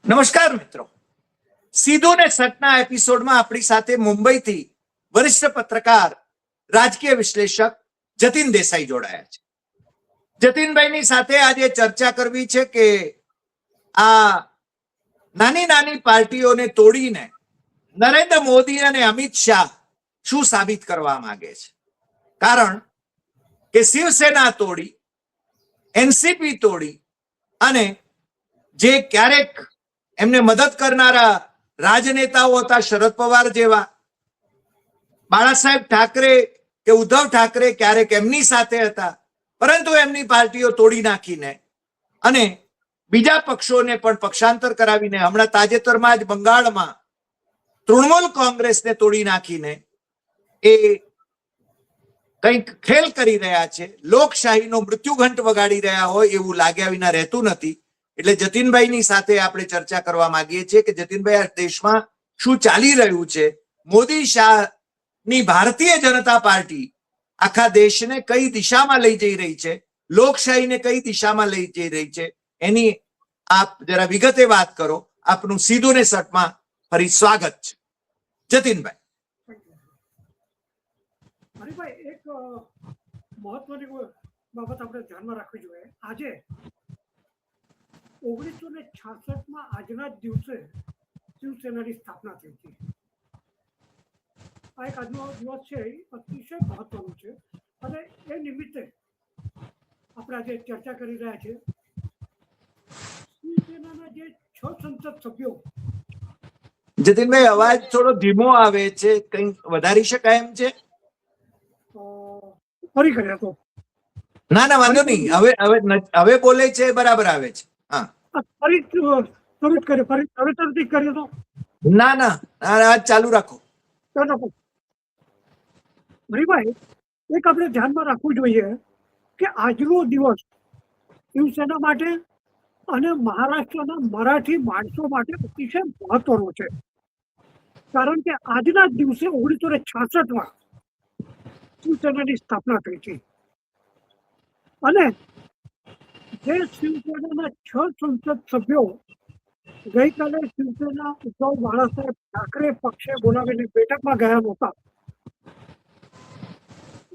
નમસ્કાર મિત્રો, સીધું ને સટના એપિસોડમાં આપણી સાથે મુંબઈથી વરિષ્ઠ પત્રકાર રાજકીય વિશ્લેષક જતીન દેસાઈ જોડાયા છે. જતીનભાઈની સાથે આજે ચર્ચા કરવી છે કે આ નાની નાની પાર્ટીઓને તોડીને નરેન્દ્ર મોદી અને અમિત શાહ શું સાબિત કરવા માંગે છે. કારણ કે શિવસેના તોડી, એનસીપી તોડી અને જે ક્યારેક એમને મદદ કરનારા રાજનેતાઓ હતા, શરદ પવાર જેવા, બાળા સાહેબ ઠાકરે કે ઉદ્ધવ ઠાકરે ક્યારેક એમની સાથે હતા, પરંતુ એમની પાર્ટીઓ તોડી નાખીને અને બીજા પક્ષોને પણ પક્ષાંતર કરાવીને હમણાં તાજેતરમાં જ બંગાળમાં તૃણમૂલ કોંગ્રેસને તોડી નાખીને એ કંઈક ખેલ કરી રહ્યા છે. લોકશાહીનો મૃત્યુઘંટ વગાડી રહ્યા હોય એવું લાગ્યા વિના રહેતું નથી. એટલે જતીનભાઈની સાથે આપણે ચર્ચા કરવા માંગીએ છીએ કે જતીનભાઈ, આ દેશમાં શું ચાલી રહ્યું છે? મોદી શાહની ભારતીય જનતા પાર્ટી આખા દેશને કઈ દિશામાં લઈ જઈ રહી છે, લોકશાહીને કઈ દિશામાં લઈ જઈ રહી છે, એની આપ જરા વિગતે વાત કરો. આપનું સીધું ને સટમાં ફરી સ્વાગત છે. જતીનભાઈ. હરિભાઈ, એક મહત્વની બાબત આપણે ધ્યાનમાં રાખવી જોઈએ. આજે 1966 આજના જ દિવસે શિવસેનાની સ્થાપના થઈ હતી. આ એક આજનો દિવસ છે, અતિશય મહત્વનો છે અને એ નિમિત્તે આપણે આજે ચર્ચા કરી રહ્યા છીએ. શિવસેનાના જે 6 સંસદ સભ્યો. જતીનભાઈ, અવાજ થોડો ધીમો આવે છે, કંઈક વધારી શકાય એમ છે? ફરી કર્યા તો ના ના, વાંધો નહીં. હવે બોલે છે, બરાબર આવે છે. હા, ફરી શરૂ કરીએ, ફરી હવે તરથી કરીએ તો ના ના, આજ ચાલુ રાખો. હરિભાઈ, એક આપણે ધ્યાનમાં રાખવું જોઈએ કે આજનો દિવસ શિવસેના માટે અને મહારાષ્ટ્રના મરાઠી માણસો માટે અતિશય મહત્વનો છે. કારણ કે આજના જ દિવસે 1966 શિવસેનાની સ્થાપના થઈ છે અને જે શિવસેનાના 6 સંસદ સભ્યો ગઈકાલે શિવસેના ઉદ્ધવ બાળા સાહેબ ઠાકરે પક્ષે બોલાવીને બેઠકમાં ગયા નહોતા.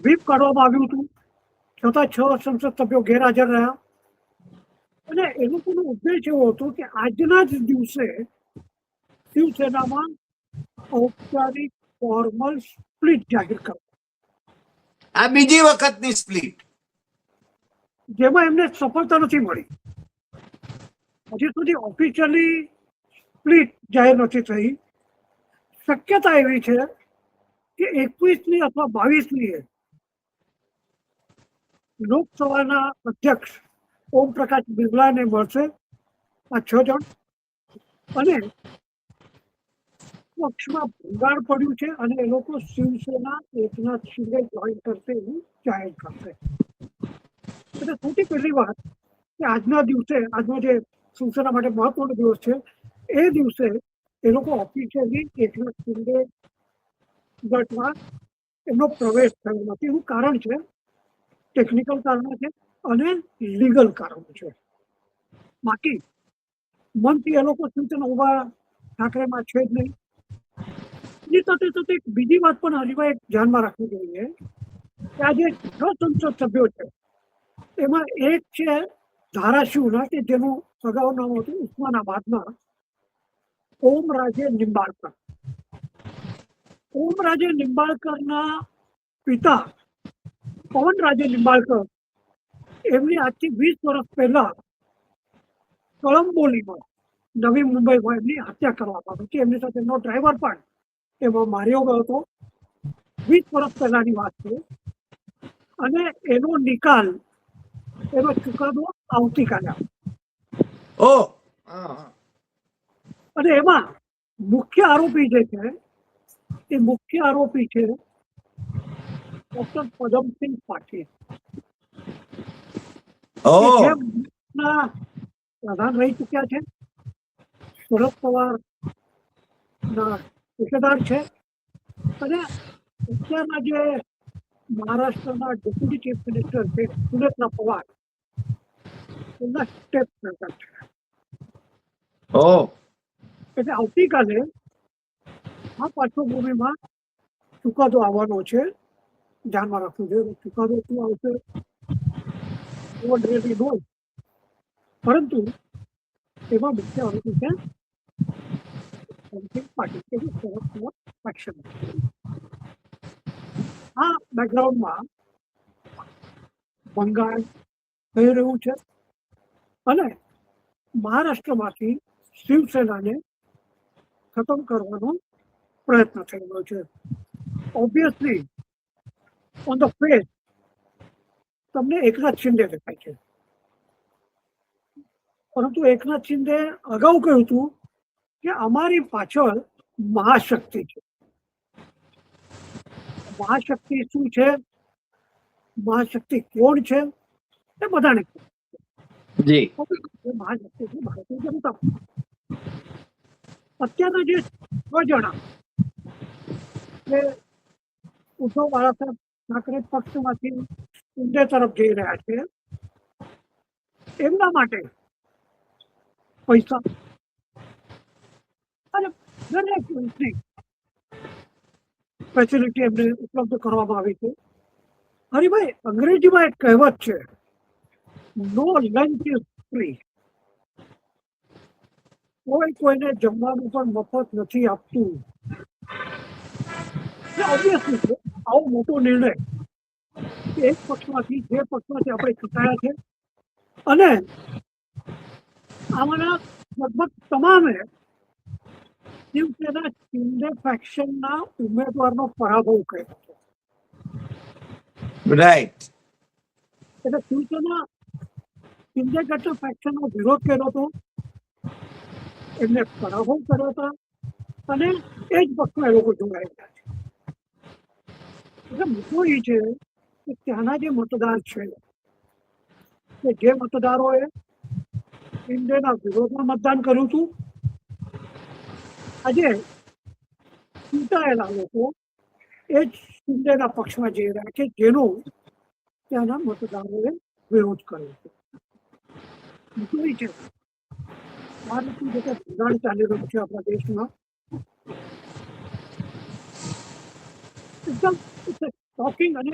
વ્હીપ કાઢવામાં આવ્યું હતું, છતાં 6 સંસદ સભ્યો ગેરહાજર રહ્યા અને એ લોકોનો ઉદ્દેશ એવો હતો કે આજના જ દિવસે શિવસેનામાં ઔપચારિક ફોર્મલ સ્પ્લિટ જાહેર કરવા. આ બીજી વખતની સ્પ્લિટ, જેમાં એમને સફળતા નથી મળી. હજી સુધી ઓફિશિયલી સ્પ્લિટ જાહેર નથી થઈ. શક્યતા એવી છે કે 21મી અથવા 22મીએ લોકસભાના અધ્યક્ષ ઓમ પ્રકાશ બિરલાને મળશે આ 6 જણ અને પક્ષમાં ભંગાણ પડ્યું છે અને એ લોકો શિવસેના એકનાથ શિંદે જોઈન કરશે એવું જાહેર કરશે. એટલે સૌથી પહેલી વાત કે આજના દિવસે, આજનો જે શિવસેના માટે મહત્વનો દિવસ છે, એ દિવસે એ લોકો ઓફિશિયલી એકનાથ શિંદે ગઢમાં એમનો પ્રવેશ થયો નથી. એવું કારણ છે, ટેકનિકલ કારણો છે અને લીગલ કારણો છે. બાકી મનથી એ લોકો શિવસેના ઉભા ઠાકરેમાં છે જ નહીં. એની સાથે સાથે એક બીજી વાત પણ હરિભાઈ ધ્યાનમાં રાખવી જોઈએ કે આ જે 6 સંસદ સભ્યો છે એમાં એક છે ધારાશિવના, કે જેનું અગાઉ નામ હતું ઉસ્માનાબાદના ઓમરાજે નિંબાળકર. ઓમરાજે નિંબાળકરના પિતા પવનરાજે નિંબાળકર એમની આજથી 20 વર્ષ પહેલા કળંબોલીમાં, નવી મુંબઈમાં એમની હત્યા કરવામાં આવી હતી. એમની સાથે એમનો ડ્રાઈવર પણ એમાં માર્યો ગયો હતો. 20 વર્ષ પહેલાની વાત છે અને એનો નિકાલ, એનો ચુકાદો આવતીકાલે. અને એમાં મુખ્ય આરોપી જે છે એ મુખ્ય આરોપી છે ડોક્ટર પદમસિંહ પાટીલ, જે પ્રધાન રહી ચુક્યા છે, શરદ પવાર ના ઠેકેદાર છે અને અત્યારના જે મહારાષ્ટ્રના ડેપ્યુટી ચીફ મિનિસ્ટર છે સુનેત્રા પવાર, એમના સ્ટેપ બ્રધર છે. એટલે આવતીકાલે આ પાર્શ્વભૂમિમાં ચુકાદો આવવાનો છે, ધ્યાનમાં રાખવું જોઈએ. ચુકાદો શું આવશે ઓલરેડી નો, પરંતુ એમાં મુખ્ય આરોપી છે પાર્ટી કે એક્શન. આ બેકગ્રાઉન્ડમાં બંગાળ થઈ રહ્યું છે અને મહારાષ્ટ્રમાંથી શિવસેનાને ખતમ કરવાનો પ્રયત્ન થઈ રહ્યો છે. ઓબ્વિયસલી ઓન ધ ફેસ તમને એકનાથ શિંદે દેખાય છે, પરંતુ એકનાથ શિંદે અગાઉ કહ્યું હતું કે અમારી પાછળ મહાશક્તિ છે. મહાશક્તિ શું છે, મહાશક્તિ કોણ છે, એ બધાને જી મહાશક્તિ છે ભારતીય જનતા પાર્ટી. અત્યારના જે 6 જણા જે ઉદ્ધવ બાળાસાહેબ ઠાકરે પક્ષમાંથી શિંદે તરફ જઈ રહ્યા છે, એમના માટે પૈસા અને દરેક રીતની ફેસિલિટી એમને ઉપલબ્ધ કરવામાં આવી છે. હરિભાઈ, અંગ્રેજીમાં એક કહેવત છે, નો લંચ ઇઝ ફ્રી. કોઈ કોઈને જમવાનું પણ મફત નથી આપતું. ઓબ્વિયસલી છે આવો મોટો નિર્ણય એક પક્ષમાંથી જે પક્ષમાંથી આપણે ચૂંટાયા છે અને આમાંના લગભગ તમામે શિવસેના શિંદે ફેક્શનના ઉમેદવારનો પરાભવ કર્યો હતો. રાઈટ. એટલે શિવસેના શિંદે ગઠન ફેક્શનનો વિરોધ કર્યો હતો, એમને પરાભવ કર્યો હતો અને એ જ પક્ષમાં એ લોકો જોડાયેલા છે. એટલે મુદ્દો એ છે કે ત્યાંના જે મતદાર છે કે જે મતદારોએ શિંદેના વિરોધમાં મતદાન કર્યું હતું, આજે ચૂંટાયેલા લોકો એ જ શિંદેના પક્ષમાં જઈ રહ્યા છે, જેનો ત્યાંના મતદારોએ વિરોધ કર્યો છે. મુદ્દો એ છે આ રીતનું જે ભંગાણ ચાલી રહ્યું છે આપણા દેશમાં, એકદમ શોકિંગ અને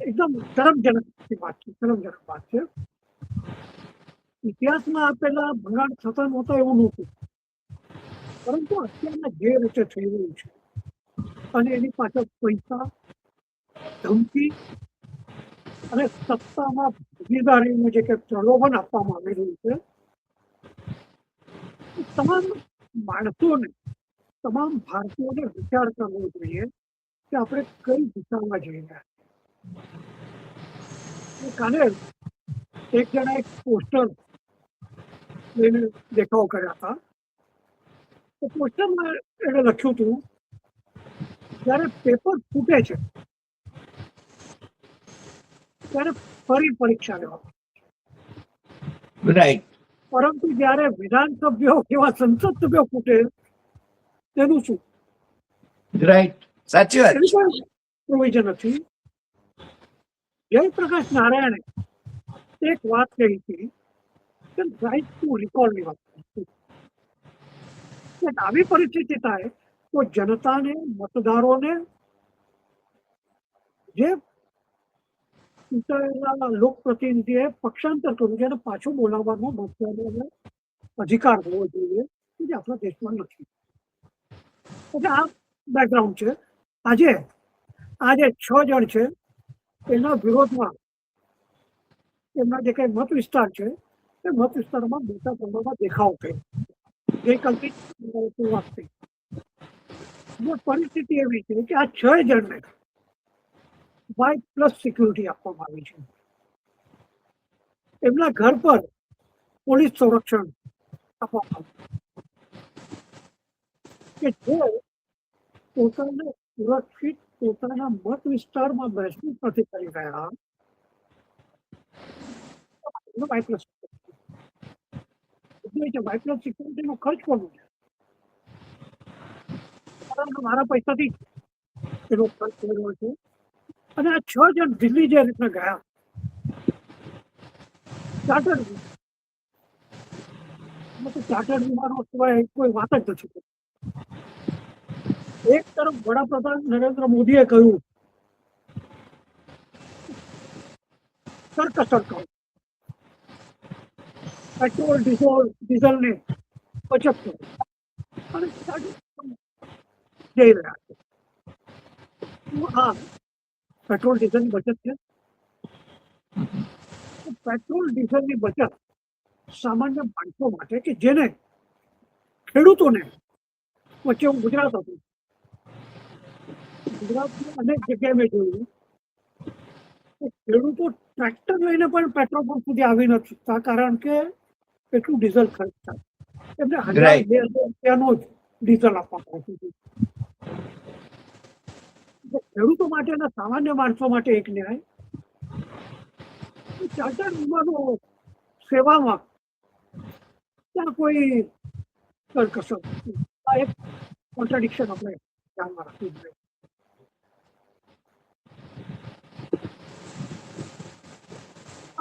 એકદમ શરમજનક વાત છે. શરમજનક વાત છે. ઇતિહાસમાં આપેલા ભંગાણ થતા નહોતા એવું નહોતું, પરંતુ અત્યારના જે રીતે થઈ રહ્યું છે અને એની પાછળ પૈસા, ધમકી અને સત્તામાં ભાગીદારીનું જે કંઈક પ્રલોભન આપવામાં આવી રહ્યું છે, તમામ માણસોને, તમામ ભારતીયોને વિચાર કરવો જોઈએ કે આપણે કઈ દિશામાં જઈ રહ્યા છીએ. કાલે એક જણા એક પોસ્ટર લઈને દેખાવ કર્યા હતા. તો પોસ્ટરમાં એને લખ્યું હતું, જ્યારે પેપર ફૂટે છે ત્યારે ફરી પરીક્ષા લેવા, રાઈટ. પરંતુ જ્યારે વિધાનસભ્યો કેવા સંસદ સભ્યો ફૂટે તેનું શું? રાઈટ, સાચી વાત. એની પણ પ્રોવિઝન હતી. જયપ્રકાશ નારાયણે એક વાત કહી હતી કે રાઈટ ટુ રિકોલની વાત કરી. આવી પરિસ્થિતિ થાય તો જનતાને, મતદારોને, જે ચૂંટાયેલા લોકપ્રતિનિધિએ પક્ષાંતર કરવું, જેને પાછું બોલાવવાનો મતદારોને અધિકાર હોવો જોઈએ, જે આપણા દેશમાં નથી. એટલે આ બેકગ્રાઉન્ડ છે. આજે આ જે 6 જણ છે એના વિરોધમાં એમના જે કઈ મત વિસ્તાર છે એ મત વિસ્તારમાં મોટા પ્રમાણમાં દેખાવ થયો. ગઈકાલથી વાત થઈ. પરિસ્થિતિ એવી છે કે આ 6 જણને વાય પ્લસ સિક્યુરિટી આપવામાં આવી છે. એમના ઘર પર પોલીસ સંરક્ષણ આપવામાં આવ્યું કે જે પોતાને સુરક્ષિત પોતાના મત વિસ્તારમાં મહેસૂસ નથી કરી રહ્યા, વાય પ્લસ સિક્યુરિટીનો ખર્ચ કરવો છે. મારા પૈસાથી એનો ખર્ચ કર્યો છે. અને આ 6 જણ દિલ્હી જે રીતના ગયા, ચાર્ટર ચાર્ટર્ડ વિમાનો સિવાય કોઈ વાત જ નથી. એક તરફ વડાપ્રધાન નરેન્દ્ર મોદીએ કહ્યું કરકસર કરો, પેટ્રોલ ડીઝલને બચત કરો, અને જઈ રહ્યા છે. આ પેટ્રોલ ડીઝલની બચત છે. પેટ્રોલ ડીઝલની બચત સામાન્ય માણસો માટે કે જેને ખેડૂતોને વચ્ચે હું ગુજરાત હતું, ગુજરાતની અનેક જગ્યાએ મેં જોયું ખેડૂતો ટ્રેક્ટર લઈને પણ પેટ્રોલ પંપ સુધી આવી નથી શકતા, કારણ કે એટલું ડીઝલ ખર્ચ થાય. એમને 1000-2000 રૂપિયાનો જ ડીઝલ આપવા પડતું હતું. ખેડૂતો માટે અને સામાન્ય માણસો માટે એક ન્યાય. ચાર્ટર્ડ વિમાનો સેવામાં ત્યાં કોઈ કરકસર નથી. આ એક કોન્ટ્રાડિક્શન આપણે ધ્યાનમાં રાખવું જોઈએ.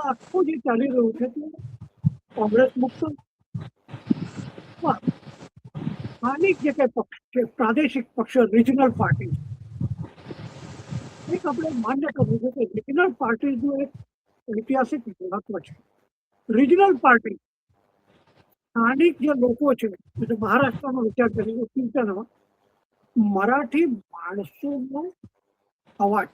આખું જે ચાલી રહ્યું છે તે કોંગ્રેસ મુક્ત સ્થાનિક જે કઈ પક્ષ છે, પ્રાદેશિક પક્ષ, રિજનલ પાર્ટી, એક આપણે માન્ય કરવું છે કે રિજનલ પાર્ટીનું એક ઐતિહાસિક મહત્વ છે. રિજનલ પાર્ટી સ્થાનિક જે લોકો છે, મહારાષ્ટ્રનો વિચાર કરીએ શિવસેનામાં મરાઠી માણસોનો અવાજ,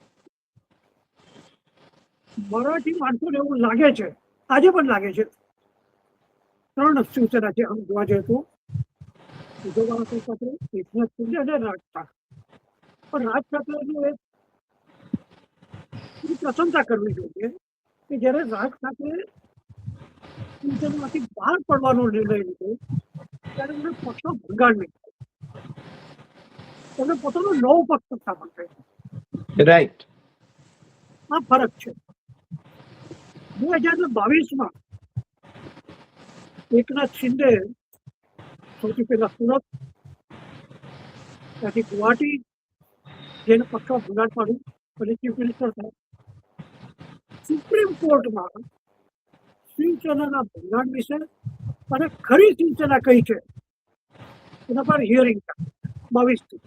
મરાઠી માણસોને એવું લાગે છે, આજે પણ લાગે છે, 3 શિવસેના છે આમ જોવા જઈએ તો, ઉદ્ધવ બાળાસાહેબ ઠાકરે, એકનાથ શિંદે અને રાજ ઠાકરે. પણ રાજ ઠાકરેનું એક પ્રશંસા કરવી જોઈએ કે જ્યારે રાજ ઠાકરે શિવસેનામાંથી બહાર પડવાનો નિર્ણય લીધો ત્યારે એમણે પક્ષનો ભંગાણ નહીં કર્યો. એમણે પોતાનો નવો પક્ષ સ્થાપન કર્યો. રાઈટ. આ ફરક છે. 2022માં એકનાથ શિંદે સૌથી પહેલા સુરત, ત્યાંથી ગુવાહાટી જેને પક્ષમાં ભંગાણ પાડ્યું અને ચીફ મિનિસ્ટર થયા. સુપ્રીમ કોર્ટમાં શિવસેનાના ભંગાણ વિશે અને ખરી શિવસેના કઈ છે એના પર હિયરિંગ 22થી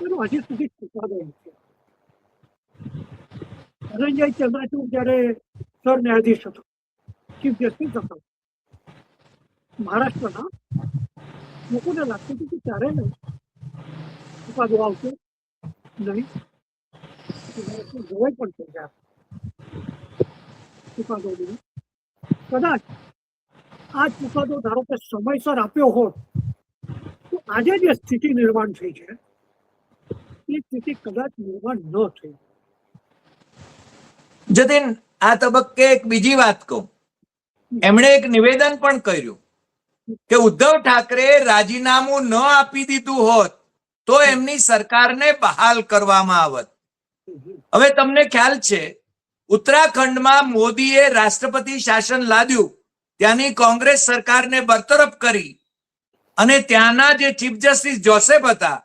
એનો હજી સુધી ચુકાદો નથી. ધનંજય ચંદ્રચૂડ જયારે સર ન્યાયાધીશ હતો, ચીફ જસ્ટિસ હતો મહારાષ્ટ્રના, લોકોને લાગતું હતું કે ત્યારે ચુકાદો આવશે નહીં. ગવાઈ પણ થઈ ગયા ચુકાદો નહીં. કદાચ આ ચુકાદો ધારો કે સમયસર આપ્યો હોત તો આજે જે સ્થિતિ નિર્માણ થઈ છે એ સ્થિતિ કદાચ નિર્માણ ન થઈ. જતીન, આ તબક્કે એક બીજી વાત કહું. એમણે એક નિવેદન પણ કર્યું કે ઉદ્ધવ ઠાકરે રાજીનામું ન આપી દીધું હોત તો એમની સરકારને બહાલ કરવામાં આવત. હવે તમને ખ્યાલ છે, ઉત્તરાખંડમાં મોદીએ રાષ્ટ્રપતિ શાસન લાદ્યું, ત્યાંની કોંગ્રેસ સરકારને બરતરફ કરી અને ત્યાંના જે ચીફ જસ્ટિસ જોસેફ હતા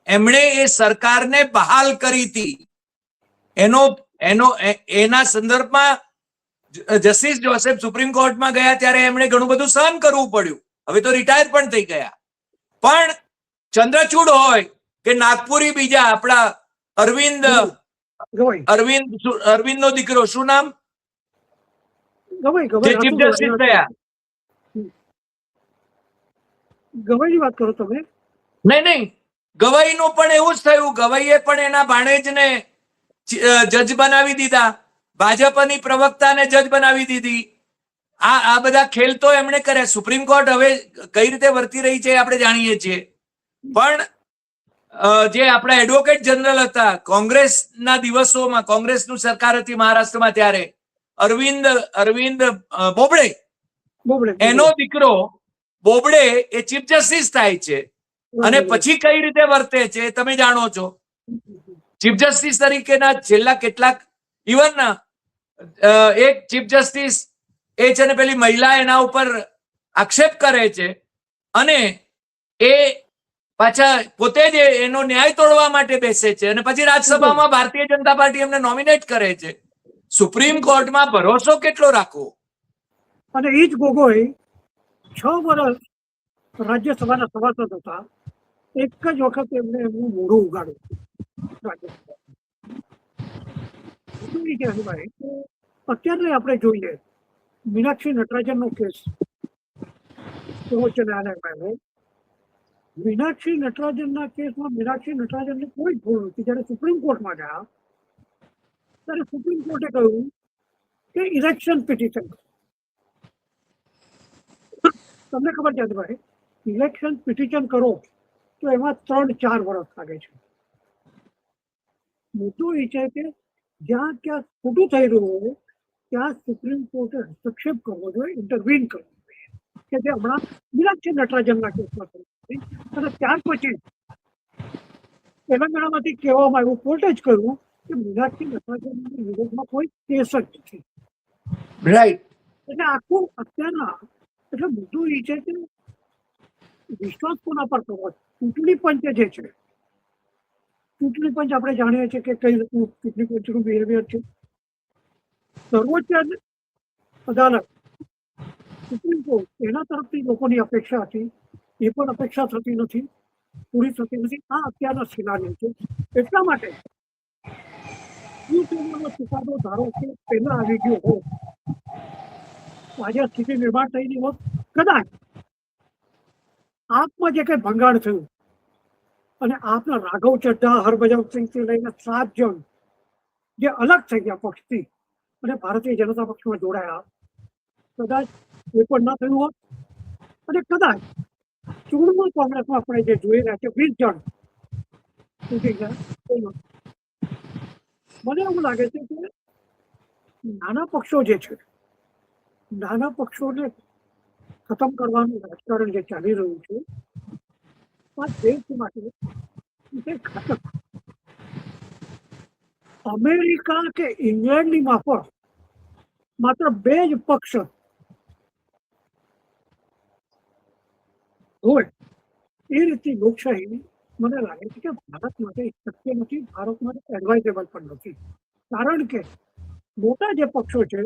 એમણે એ સરકારને બહાલ કરી હતી. એના સંદર્ભમાં જસ્ટિસ જોસેફ સુપ્રીમ કોર્ટમાં ગયા ત્યારે એમણે ઘણું બધું સહન કરવું પડ્યું. હવે તો રિટાયર પણ થઈ ગયા. પણ ચંદ્રચૂડ હોય કે નાગપુરી બીજા આપણા અરવિંદ નો દીકરો, શું નામ, જે ચીફ જસ્ટિસ થયા, ગવાઈની વાત કરો તમે? નહીં, ગવાઈનું પણ એવું જ થયું. ગવાઈએ પણ એના ભાણેજને જજ બનાવી દીધા, ભાજપની પ્રવક્તાને જજ બનાવી દીધી. આ બધા ખેલ તો એમણે કર્યા. સુપ્રીમ કોર્ટ હવે કઈ રીતે વર્તી રહી છે આપણે જાણીએ છીએ. પણ જે આપણા એડવોકેટ જનરલ હતા કોંગ્રેસના દિવસોમાં, કોંગ્રેસનું સરકાર હતી મહારાષ્ટ્રમાં ત્યારે, અરવિંદ બોબડે, એનો દીકરો બોબડે એ ચીફ જસ્ટિસ થાય છે અને પછી કઈ રીતે વર્તે છે તમે જાણો છો. ચીફ જસ્ટિસ તરીકેના છેલ્લા કેટલાક, ઇવન એક ચીફ જસ્ટિસ એ છે ને પેલી મહિલા એના ઉપર આક્ષેપ કરે છે અને એ પાછા પોતે જ એનો ન્યાય તોડવા માટે બેસે છે અને પછી રાજ્યસભામાં ભારતીય જનતા પાર્ટી એમને નોમિનેટ કરે છે. સુપ્રીમ કોર્ટમાં ભરોસો કેટલો રાખવો? અને એ જ ગોગોઈ 6 વર્ષ રાજ્યસભાના સભાસદ હતા. એક જ વખત એમને એમનું મોઢું ઉગાડ્યું રાજ્યસભા. બીજું એ છે હરિભાઈ કે અત્યારે આપણે જોઈએ મીનાક્ષી નટરાજનનો કેસ સર્વોચ્ચ ન્યાયાલયમાં આવ્યો. મીનાક્ષી નટરાજનના કેસમાં મીનાક્ષી નટરાજનને કોઈ જ ભૂલ નથી. જ્યારે સુપ્રીમ કોર્ટમાં ગયા ત્યારે સુપ્રીમ કોર્ટે કહ્યું કે ઇલેક્શન પિટિશન, તમને ખબર છે હરિભાઈ, ઇલેક્શન પિટિશન કરો તો એમાં 3-4 વર્ષ લાગે છે. મુદ્દો એ છે કે જ્યાં ક્યાં ખોટું થઈ રહ્યું હોય ત્યાં સુપ્રીમ કોર્ટે હસ્તક્ષેપ કરવો જોઈએ, ઇન્ટરવીન કરવો જોઈએ, કે જે હમણાં મીનાક્ષી નટરાજનના કેસમાં થયું. અને ત્યાર પછી તેલંગાણામાંથી કહેવામાં આવ્યું, કોર્ટે જ કહ્યું કે મીનાક્ષી નટરાજનના વિરોધમાં કોઈ કેસ જ નથી. રાઈટ. એટલે આખું અત્યારના એટલે મુદ્દો એ છે કે વિશ્વાસ કોના પર કરવો. ચૂંટણી પંચ જે છે, ચૂંટણી પંચ આપણે જાણીએ છીએ કે કઈ રીતનું ચૂંટણી પંચનું બિહેવિયર છે. સર્વોચ્ચ અદાલત, સુપ્રીમ કોર્ટ, એના તરફથી લોકોની અપેક્ષા હતી, એ પણ અપેક્ષા થતી નથી, પૂરી થતી નથી. આ અત્યારના સિનારીઓ છે. એટલા માટે શિવસેનાનો ચુકાદો ધારો કે પહેલા આવી ગયો હોત તો આજે સ્થિતિ નિર્માણ થયેલી હોત. કદાચ આપમાં જે કંઈ ભંગાણ થયું અને આપના રાઘવ ચડ્ઢા, હરભજન સિંહથી લઈને 7 જણ જે અલગ થઈ ગયા પક્ષથી અને ભારતીય જનતા પક્ષમાં જોડાયા, કદાચ એ પણ ના થયું હોત. અને કદાચ તૃણમૂલ કોંગ્રેસમાં આપણે જે જોઈ રહ્યા છે 20 જણ તૂટી ગયા. મને એવું લાગે છે કે નાના પક્ષો જે છે, નાના પક્ષોને ખતમ કરવાનું રાજકારણ જે ચાલી રહ્યું છે આ દેશ માટે ઘાતક. અમેરિકા કે ઇંગ્લેન્ડની માફક માત્ર 2 જ પક્ષ હોય એ રીતની લોકશાહી મને લાગે છે કે ભારત માટે શક્ય નથી, ભારત માટે એડવાઇઝેબલ પણ નથી. કારણ કે મોટા જે પક્ષો છે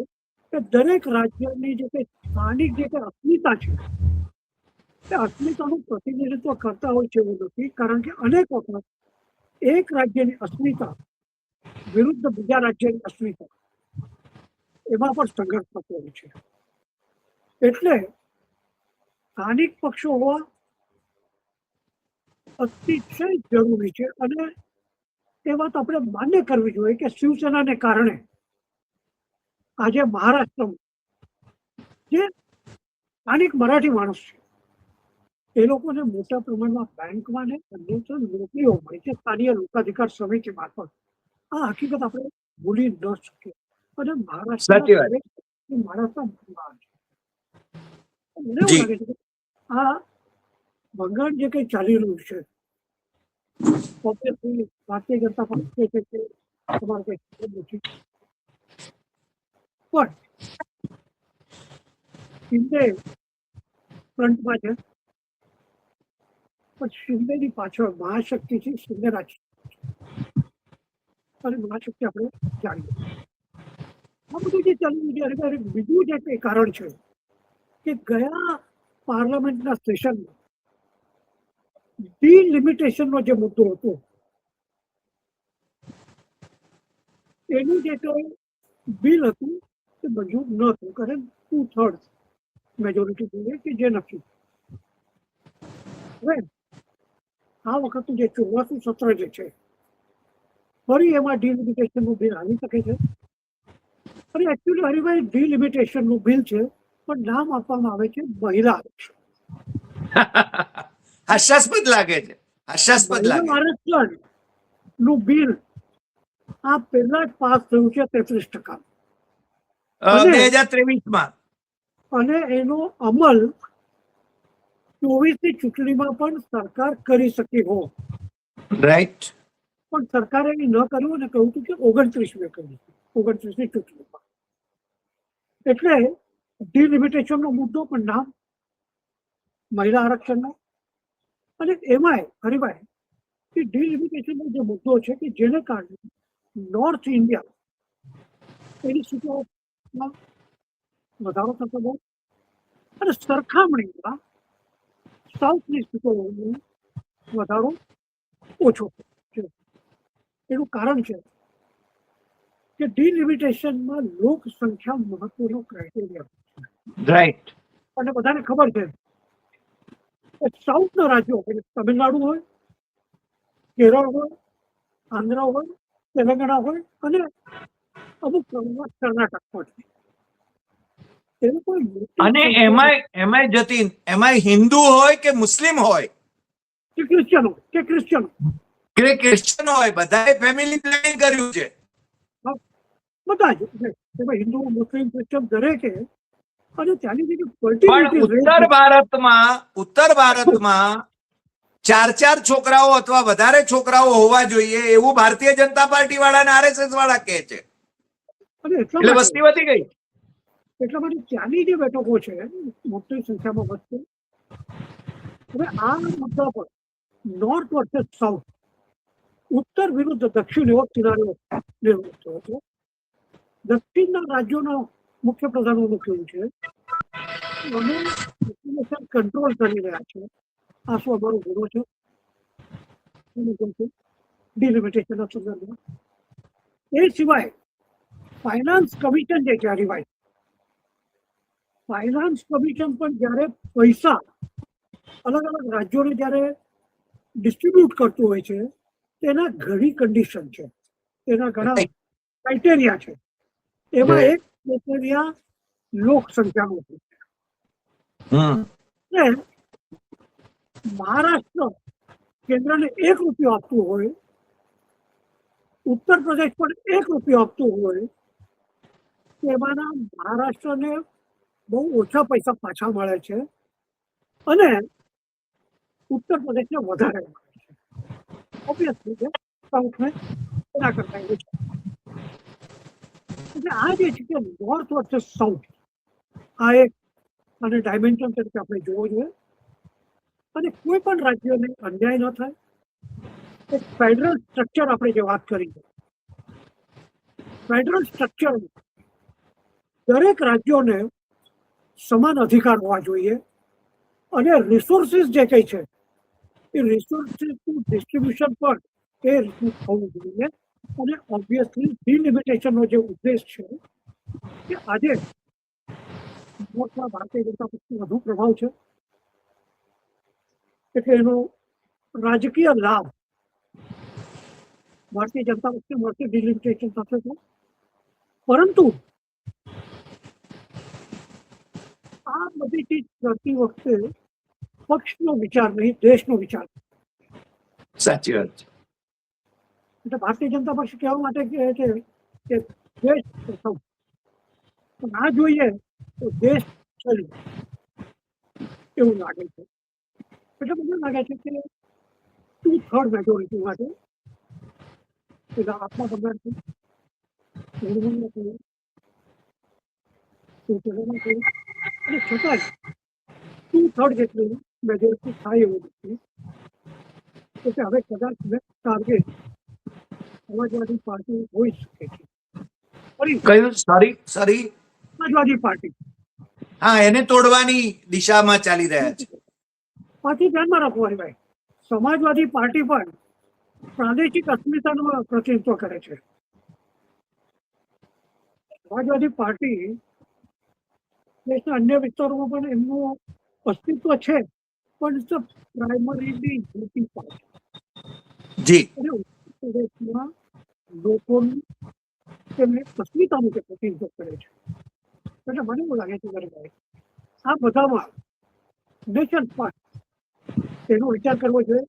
કે દરેક રાજ્યની જે કંઈ સ્થાનિક જે કંઈ અસ્મિતા છે તે અસ્મિતાનું પ્રતિનિધિત્વ કરતા હોય છે એવું નથી. કારણ કે અનેક વખત એક રાજ્યની અસ્મિતા વિરુદ્ધ બીજા રાજ્યની અસ્મિતા એમાં પણ સંઘર્ષ થતો હોય છે. એટલે સ્થાનિક પક્ષો હોવા અતિશય જરૂરી છે. અને એ વાત આપણે માન્ય કરવી જોઈએ કે શિવસેનાને કારણે આજે મહારાષ્ટ્રમાં જે સ્થાનિક મરાઠી માણસ છે એ લોકોને મોટા પ્રમાણમાં બેંકમાં ને અન્યત્ર નોકરીઓ મળે છે સ્થાનીય લોકાધિકાર સમિતિ મારફત. આ હકીકત આપણે ભૂલી ન શકીએ. અને સાચી વાત. મહારાષ્ટ્રમાં મને એવું લાગે છે કે આ બંગાળ જે કંઈ ચાલી રહ્યું છે, ઓબ્વિયસલી ભારતીય જનતા પક્ષ છે કે તમારે કંઈ ખબર નથી, પણ શિંદે ફ્રન્ટમાં છે, પણ શિંદેની પાછળ મહાશક્તિ છે, શિંદે રાજ અને મહાશક્તિ આપણે જાણીએ. આ બધું જે ચાલી રહ્યું છે, બીજું જે કંઈ કારણ છે કે ગયા પાર્લામેન્ટના સેશનમાં ડિલિમિટેશનનો જે મુદ્દો હતો એનું જે કંઈ બિલ હતું તે મંજૂર ન થયું. કારણ 2/3 મેજોરિટી જોઈએ કે જે નથી. હવે આ વખતનું જે 84મું સત્ર જે છે ફરી એમાં ડિલિમિટેશનનું બિલ આવી શકે છે. અને એકચ્યુઅલી હરિભાઈ ડિલિમિટેશનનું બિલ છે પણ નામ આપવામાં આવે છે મહિલા આરક્ષણ. હાસ્યાસ્પદ લાગે છે, હાસ્યાસ્પદ લાગે. મહિલા આરક્ષણનું બિલ આ પહેલા જ પાસ થયું છે 33%. 2023માં. અને એનો અમલ 24ની ચૂંટણીમાં પણ સરકાર કરી શકી હો. રાઈટ. પણ સરકારે એ ન કર્યું અને કહ્યું હતું કે 29મી કર્યું, 29ની ચૂંટણીમાં. એટલે ડિલિમિટેશનનો મુદ્દો પણ નામ મહિલા આરક્ષણનો. અને એમાંય હરિભાઈ કે ડિલિમિટેશનનો જે મુદ્દો છે કે જેને કારણે નોર્થ ઇન્ડિયા એની સીટોમાં વધારો થતો હોય અને સરખામણીમાં સાઉથની સીટોનો વધારો ઓછો છે. એનું કારણ છે કે ડિલિમિટેશનમાં લોક સંખ્યા મહત્વનો ક્રાઇટેરિયા રાઈટ. અને બધાને ખબર છે કે સાઉથના રાજ્યો એટલે તમિલનાડુ હોય, કેરળ હોય, આંધ્ર હોય, તેલંગાણા હોય અને અમુક પ્રમાણમાં કર્ણાટક હોય. એ લોકો અને એમાંય જતીન, એમાંય હિન્દુ હોય કે મુસ્લિમ હોય ક્રિશ્ચનો કે ક્રિશ્ચન હોય, બધાએ ફેમિલી પ્લાનિંગ કર્યું છે. બધા જ એમાં હિન્દુ, મુસ્લિમ, ક્રિશ્ચન દરેકે. અને ત્યાંની જે પણ ઉત્તર ભારતમાં 4 છોકરાઓ અથવા વધારે છોકરાઓ હોવા જોઈએ એવું ભારતીય જનતા પાર્ટી વાળા અને આરએસએસ વાળા કહે છે. અને એટલે વસ્તી વધી ગઈ. એટલા માટે ત્યાંની જે બેઠકો છે મોટી સંખ્યામાં વધશે. હવે આ મુદ્દા પર નોર્થ વર્સેસ સાઉથ, ઉત્તર વિરુદ્ધ દક્ષિણ એવો કિનારો નિર્માણ થયો છે. દક્ષિણના રાજ્યોના મુખ્ય પ્રધાનોનું કેવું છે અમે પોપ્યુલેશન કંટ્રોલ કરી રહ્યા છે, આ શું અમારો ગુનો છે ડિલિમિટેશનના સંદર્ભમાં. એ સિવાય ફાઇનાન્સ કમિશન જે કહેવાય, ફાઇનાન્સ કમિશન પણ જ્યારે પૈસા અલગ અલગ રાજ્યોને જ્યારે ડિસ્ટ્રીબ્યુટ કરતું હોય છે તેના ઘણી કન્ડિશન છે, તેના ઘણા ક્રાઇટેરિયા છે. એમાં એક ક્રાઇટેરિયા લોક સંખ્યાનો છે. મહારાષ્ટ્ર કેન્દ્રને ₹1 આપતું હોય, ઉત્તર પ્રદેશ પણ ₹1 આપતું હોય, તેમાંના મહારાષ્ટ્રને બહુ ઓછા પૈસા પાછા મળે છે અને ઉત્તર પ્રદેશને વધારે મળે છે. ઓબ્વિયસલી છે સાઉથને એના કરતા ઓછા. એટલે આ જે છે કે નોર્થ વર્સેસ સાઉથ, આ એક અને ડાયમેન્શન તરીકે આપણે જોવો જોઈએ. અને કોઈ પણ રાજ્યોને અન્યાય ન થાય. એક ફેડરલ સ્ટ્રક્ચર આપણે જે વાત કરી, ફેડરલ સ્ટ્રક્ચર દરેક રાજ્યોને સમાન અધિકાર હોવા જોઈએ અને રિસોર્સિસ જે કંઈ છે એ રિસોર્સિસનું ડિસ્ટ્રીબ્યુશન પણ એ રીતનું થવું જોઈએ. અને ઓબ્વિયસલી ડિલિમિટેશનનો જે ઉદ્દેશ છે કે આજે ભારતીય જનતા પક્ષનો વધુ પ્રભાવ છે એટલે એનો રાજકીય લાભ ભારતીય જનતા પક્ષને મળશે ડિલિમિટેશન સાથે છે. પરંતુ આ બધી ચીજ કરતી વખતે પક્ષનો વિચાર નહીં, દેશનો વિચાર. સાચી વાત છે. એટલે ભારતીય જનતા પક્ષ કહેવા માટે કહે છે કે દેશ પ્રથમ, પણ આ જોઈએ તો દેશ છેલ્લું એવું લાગે છે. એટલે મને લાગે છે કે 2/3 મેજોરિટી માટે એટલે આત્મા બંધારણથી અને છતાંય 2/3 જેટલી મેજોરિટી થાય એવું નથી. એટલે હવે કદાચ ટાર્ગેટ સમાજવાદી પાર્ટી હોઈ શકે છે. કયું? સોરી સમાજવાદી પાર્ટી હા, એને તોડવાની દિશામાં ચાલી રહ્યા છે. પાછી ધ્યાનમાં રાખવાની ભાઈ, સમાજવાદી પાર્ટી પણ પ્રાદેશિક અસ્મિતાનું પ્રતિનિધિત્વ કરે છે. સમાજવાદી પાર્ટી દેશના અન્ય વિસ્તારોમાં પણ એમનું અસ્તિત્વ છે, પણ ઇટ્સ પ્રાઇમરીલી યુપી પાર્ટી. જી. અને ઉત્તર પ્રદેશમાં લોકોની તેમને અસ્મિતાનું જે પ્રતિનિધિત્વ કરે છે. એટલે મને એવું લાગે છે ભાઈ, આ બધામાં નેશન ફર્સ્ટ તેનો વિચાર કરવો જોઈએ.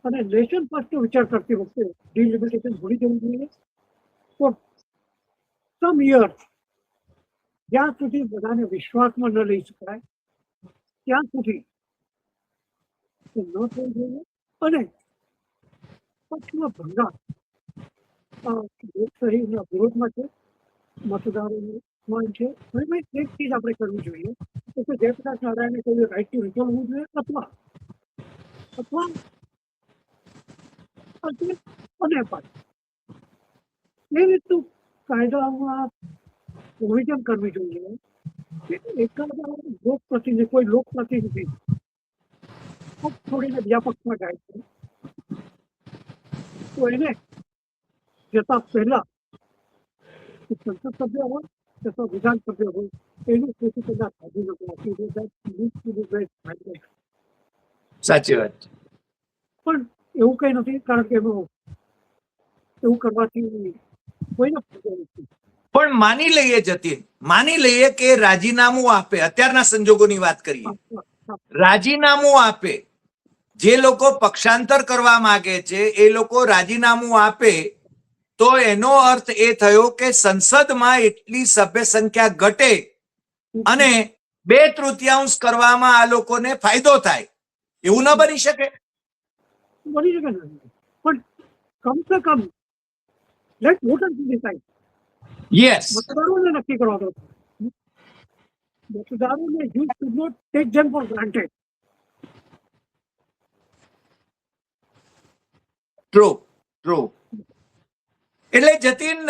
અને નેશન ફર્સ્ટનો વિચાર કરતી વખતે ડિલિમિટેશન ભૂલી જવું જોઈએ. ફોર સમ યર્સ જ્યાં સુધી બધાને વિશ્વાસમાં ન લઈ શકાય ત્યાં સુધી ન થવું જોઈએ. અને પક્ષમાં ભંગાર લોકશાહીના વિરોધમાં છે, મતદારોનું અપમાન છે. હવે એક ચીજ આપણે કરવી જોઈએ તો જયપ્રકાશ નારાયણને કોઈ રાઇટ ટુ રિકોલ હોવું જોઈએ અથવા અને પણ એ રીતનું કાયદામાં પ્રોવિઝન કરવી જોઈએ કે એકાદ લોકપ્રતિનિધિ કોઈ લોકપ્રતિનિધિ પક્ષ છોડીને બીજા પક્ષમાં જાય છે તો એને જતા પહેલા સંસદ સભ્ય હોય તથા વિધાન સભ્ય હોય એનું ખોટું કદાચ સાધુ નથી. સાચી વાત છે. પણ એવું કઈ નથી, કારણ કે એવું કરવાથી કોઈને ફાયદો નથી. પણ માની લઈએ જતીન, માની લઈએ કે રાજીનામું આપે, અત્યારના સંજોગોની વાત કરીએ, રાજીનામું આપે, જે લોકો પક્ષાંતર કરવા માંગે છે એ લોકો રાજીનામું આપે તો એનો અર્થ એ થયો કે સંસદમાં એટલી સભ્ય સંખ્યા ઘટે અને 2/3 કરવામાં આ લોકોને ફાયદો થાય. એવું ન બની શકે? બની શકે ને, પણ કમ સે કમ લેટ વોટર્સ ડિસાઇડ. યસ, મતદારોને નક્કી કરવા દો. મતદારોને you should not take them for granted. True true. એટલે જતીન,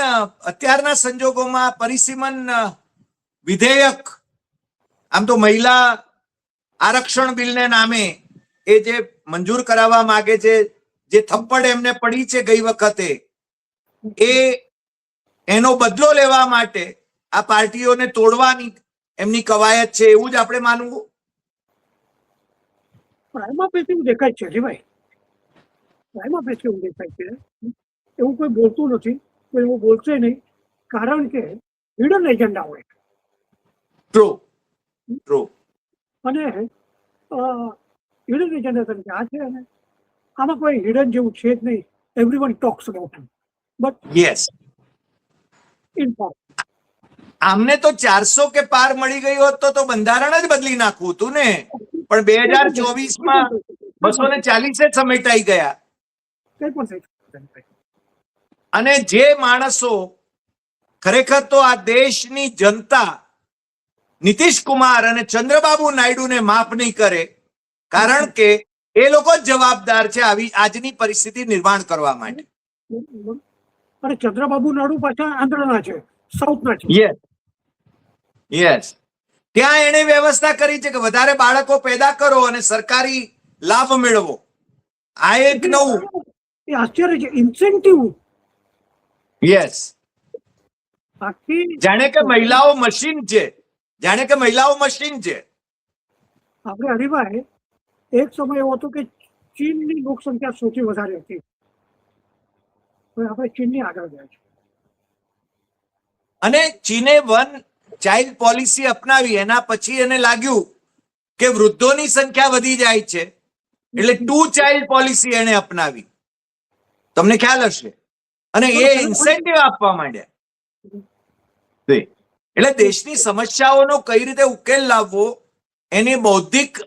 અત્યારના સંજોગોમાં પરિસીમન વિધેયક, આમ તો મહિલા આરક્ષણ બિલને નામે એ જે મંજૂર કરાવવા માંગે છે, જે થપ્પડ એમને પડી છે ગઈ વખતે, એનો બદલો લેવા માટે આ પાર્ટીઓને તોડવાની એમની કવાયત છે, એવું જ આપણે માનવું? પ્રાઇમા ફેસી એવું દેખાય છે જીભાઈ, પ્રાઇમા ફેસી એવું દેખાય છે. એવું કોઈ બોલતું નથી, કોઈ એવું બોલશે નહીં, કારણ કે હિડન એજન્ડા હોય. True true. અને હિડન એજન્ડા તરીકે આ છે, અને આમાં કોઈ હિડન જેવું છે જ નહીં. Everyone talks about him, but yes, in form. આમને તો 400 કે પાર મળી ગઈ હોત તો બંધારણ જ બદલી નાખવું હતું ને, પણ 2024માં 240 સમેટાઈ ગયા. કઈ પણ થઈ શકે. અને જે માણસો ખરેખર તો આ દેશની જનતા નીતિશ કુમાર અને ચંદ્રબાબુ નાયડુને માફ નહીં કરે, કારણ કે એ લોકો જ જવાબદાર છે આવી આજની પરિસ્થિતિ નિર્માણ કરવા માટે. અને ચંદ્રબાબુ નાયડુ પાછા આંધ્રના છે, સાઉથના છે. Yes yes. ત્યાં એને વ્યવસ્થા કરી છે કે વધારે બાળકો પેદા કરો અને સરકારી લાભ મેળવો. આ એક નવું. એ આશ્ચર્ય છે, ઇન્સેન્ટિવ. યસ. જાણે કે મહિલાઓ મશીન છે, જાણે કે મહિલાઓ મશીન છે. આપણે હરિભાઈ, એક સમય એવો હતો કે ચીનની લોક સંખ્યા સૌથી વધારે હતી, હવે આપણે ચીનની આગળ ગયા છે. અને ચીને 1 ચાઇલ્ડ પોલિસી અપનાવી, એના પછી એને લાગ્યું કે વૃદ્ધોની સંખ્યા વધી જાય છે, એટલે 2 ચાઇલ્ડ પોલિસી એને અપનાવી. તમને ખ્યાલ હશે. અને એ ઇન્સેન્ટિવ આપવા માંડ્યા. એટલે દેશની સમસ્યાઓનો કઈ રીતે ઉકેલ લાવવો, એની બૌદ્ધિક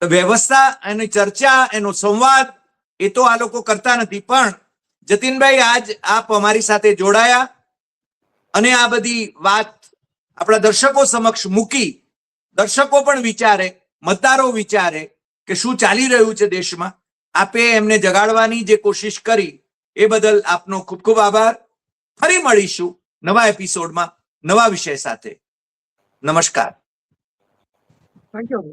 વ્યવસ્થા, એની ચર્ચા, એનો સંવાદ, એ તો આ લોકો કરતા નથી. પણ જતીનભાઈ, આજ આપ અમારી સાથે જોડાયા અને આ બધી વાત આપણા દર્શકો સમક્ષ મૂકી, દર્શકો પણ વિચારે, મતદારો વિચારે કે શું ચાલી રહ્યું છે દેશમાં. આપે એમને જગાડવાની જે કોશિશ કરી એ બદલ આપનો ખૂબ ખૂબ આભાર. ફરી મળીશું નવા એપિસોડમાં નવા વિષય સાથે. નમસ્કાર. Thank you.